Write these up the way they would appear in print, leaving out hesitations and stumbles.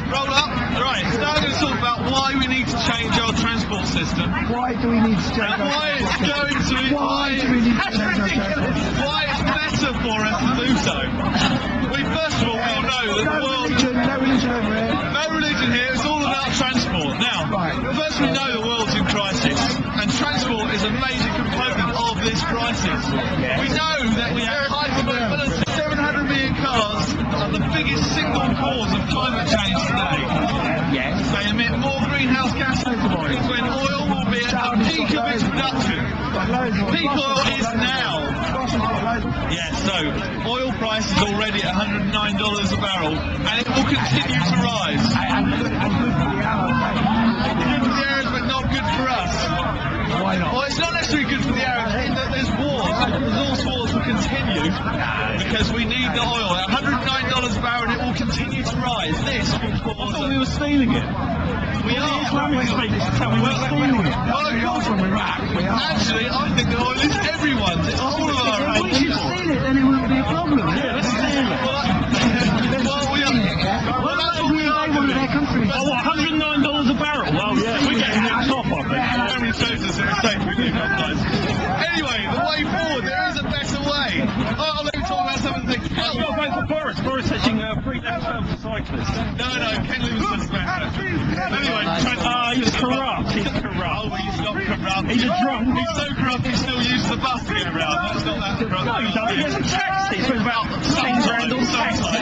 Roll up. Right, so now I'm going to talk about why we need to change our transport system. Why do we need to change And our why it's transport going system? to... Why do we need to change our transport system? Why it's better for us to do so. First of all, we all know that the world... No religion over here. No religion here, it's all about transport. Now, first we know the world's in crisis, and transport is a major component of this crisis. We know that we have hypermobility. 700 million cars are the biggest single cause of climate change today. Yes. They emit more greenhouse gases when oil will be at the peak of its production. Peak oil is now. Yes, so oil price is already at $109 a barrel, and it will continue to rise. Good for the Arabs, but not good for us. Why not? Well, it's not necessarily good for the Arabs in that there's wars. Resource wars will continue because we need the oil at $109 a barrel, and it will continue to rise. This will cause... I thought we were stealing it. We are. Islamic State is telling us we're stealing it. Well, of course, from Iraq. Actually, I think the oil is everyone's. It's all of our own. We should steal it, then it wouldn't be a problem. Yeah, let's steal it. Well, we are. Well, that's what we are doing. Oh, what, $109 a barrel? Well, yeah, we're getting it top, I think. How many shows us in a state we do sometimes. Anyway, the way forward, there is a better way. Oh, let me talk about some of the things. What about for Boris? Boris hitting free left turn for cyclists. No, Kenley was just better. Anyway, he's corrupt. He's corrupt. Oh, he's not corrupt. He's a drunk. He's so corrupt he still uses the bus to get around. That's not that corrupt. No, he doesn't. He has a taxi. It's about £10 on taxi.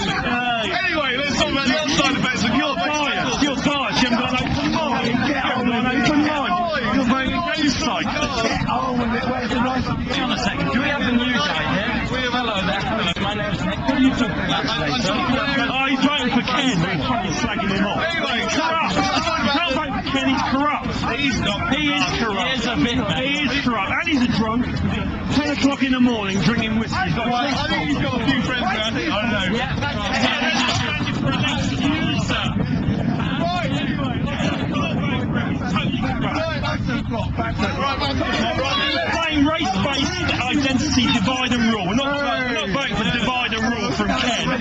Anyway, let's talk about the other side effects of your bias. You're biased. You haven't got an open mind. You haven't got an open mind. You're very against cyclists. Hang on a second. Do we have the new guy here? Hello there. My name's Nick. What are you talking about today, sir? Oh, he's voting for Ken. We're fucking slagging him off. Anyway, He's corrupt. You can't vote for Ken. He's corrupt. He's not. He is corrupt. He is a bit better. He is corrupt. And he's a drunk. 10 o'clock in the morning drinking whiskey. He's got Well, I think he's got a few friends around here. I don't know. Yeah, playing race-based identity divide and rule. We're not voting for divide and rule from Ken. We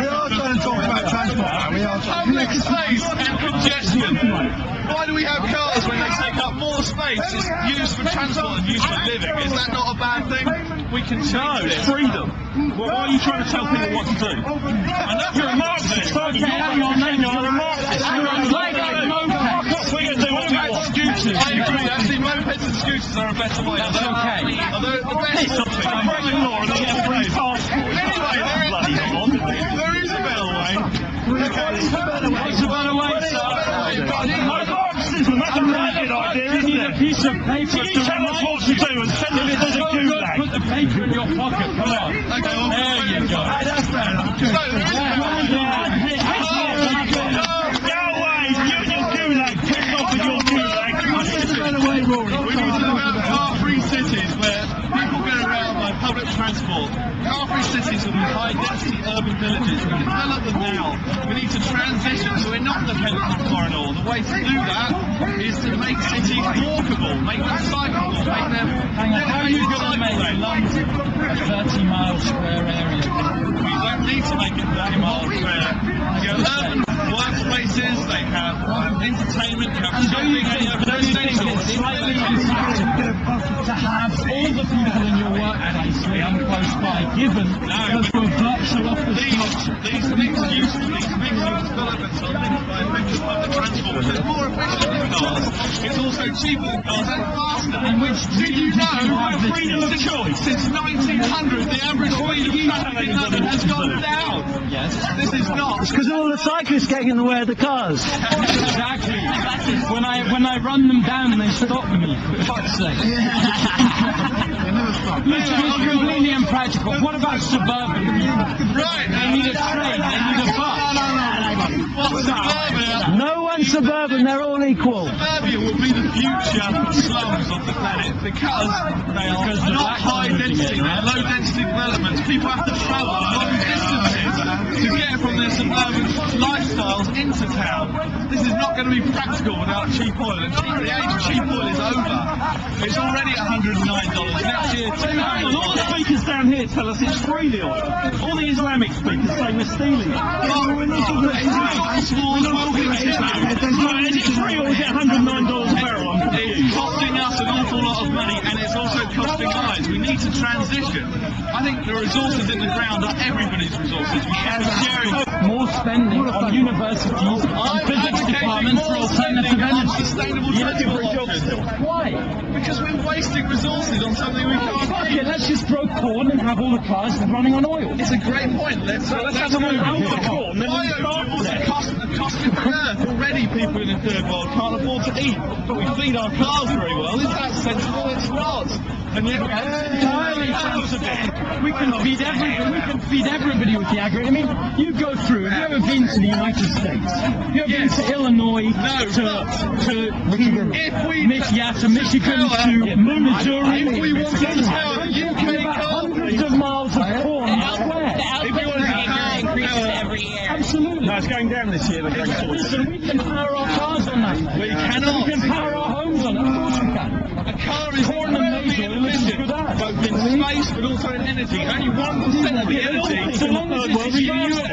are going to talk about transport. We are Public space and congestion. Why do we have cars when they take up more space? It's used for transport and used for living. Is that not a bad thing? We can change It's this. freedom. Well, why are you trying to tell people what to do? I know You're a Marxist, aren't you? You're a Marxist. We're going to do what we want. Scooters. I agree. Actually, mopeds and scooters are a better way. That's okay. Although the best something. I'm breaking law and they get a free passport. Anyway, there is a better way. What's a better way, sir? Marxism, that's a really good idea, isn't it? Piece of paper. You tell us what to do and send it to the gulag. Put the paper in your pocket. Come on. Okay, well, There you go. that's fair enough. So, there is a better way. Go away, you and your gulag. Piss off with your gulag. We need to develop car-free cities where people get around by public transport. Car-free cities will be high-density urban villages. We can develop them now. We need to transition so we're not dependent on foreign oil. The way to do that is to make cities walkable, make them cyclable, make them... How are you going to make London a 30-mile square area? We don't need to make it 30 miles square. You have urban workspaces, they have entertainment, you have shopping, you have Don't you think it's slightly insensitive to have all the people in your workplace live close by, given because we're virtual off the shop? These mixed-use developments are linked by effective public transport. It's more efficient than cars. It's also cheaper than cars and faster. In which Did you know freedom of choice? since 1900 the average speed of traffic in London has gone down? Yes. This is not. Because all the cyclists getting in the way of the cars. Exactly. When I run them down, they stop me. For fuck's sake. It's completely impractical. What about suburban? Right. They need a train. They need a bus. What's suburbia? No one's suburban, they're all equal. Suburbia will be the future slums of the planet because they are not high density, they're low density developments. People have to travel long distances to get from their suburban lifestyles into town. This is not going to be practical without cheap oil, and the age of cheap oil is over. It's already $109. Next year, All the speakers down here here tell us it's free, the oil. All the Islamic speakers say we're stealing it. Well, we're not talking about Is it free or is it $109 a barrel? It's costing us an awful lot of money, and it's also costing lives. We need to transition. I think the resources in the ground are everybody's resources. We should be sharing. More spending on universities, on physics departments for alternative energy. Sustainable transport options. Why? Because we're wasting resources on something we can't Fuck do. it, let's just grow corn and have all the cars running on oil. It's a great point. Let's have a move on the corn. Biofuels are costing the earth. Already people in the third world can't afford to eat, but we feed our cars very well. Is that sensible? It's not. And yet we're entirely sensible. We can feed everybody with the agri. I mean, you go through. Have you ever been to the United States? You ever been to Illinois? No, to Michigan. To Michigan, to Missouri. If we want to tell the UK Hundreds of miles of corn. Where? if we want to increases every year. Absolutely. No, it's going down this year. They're going towards it. Listen, we can power our cars on that. we cannot. We can power our homes on it. Of course we can. A car is Corn and incredibly maize oil is inefficient, good at. both in space but also in energy. Only 1% of the energy So long as it's renewable.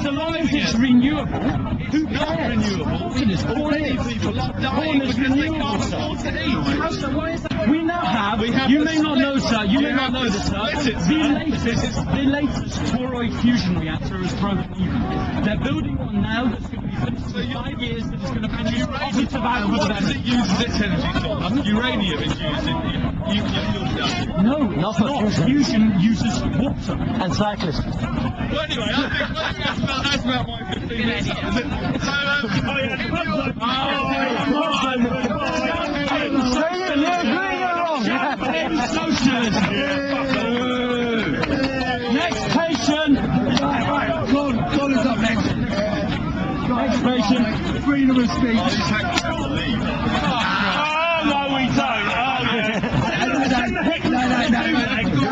So long as it's renewable. Who not cares? renewable. It is corn Many is. people are Corn dying is because they renewable, can't sir. afford to eat. How so? Why is that? We now have, have you the may not know, split. sir, you We may not have know the this, sir, split, sir. the latest toroid fusion reactor is broken even. They're building one now that's going to be finished in 5 years that is going to produce positive output What of does it energy. use as its energy source? Uranium is used in nuclear fuel production. No, not fusion uses water. And cyclists. Well, anyway, I think that's about my 15 minutes. So, Socialism. Next patient. John is up next. Next patient. Freedom of speech. Oh, no, we don't.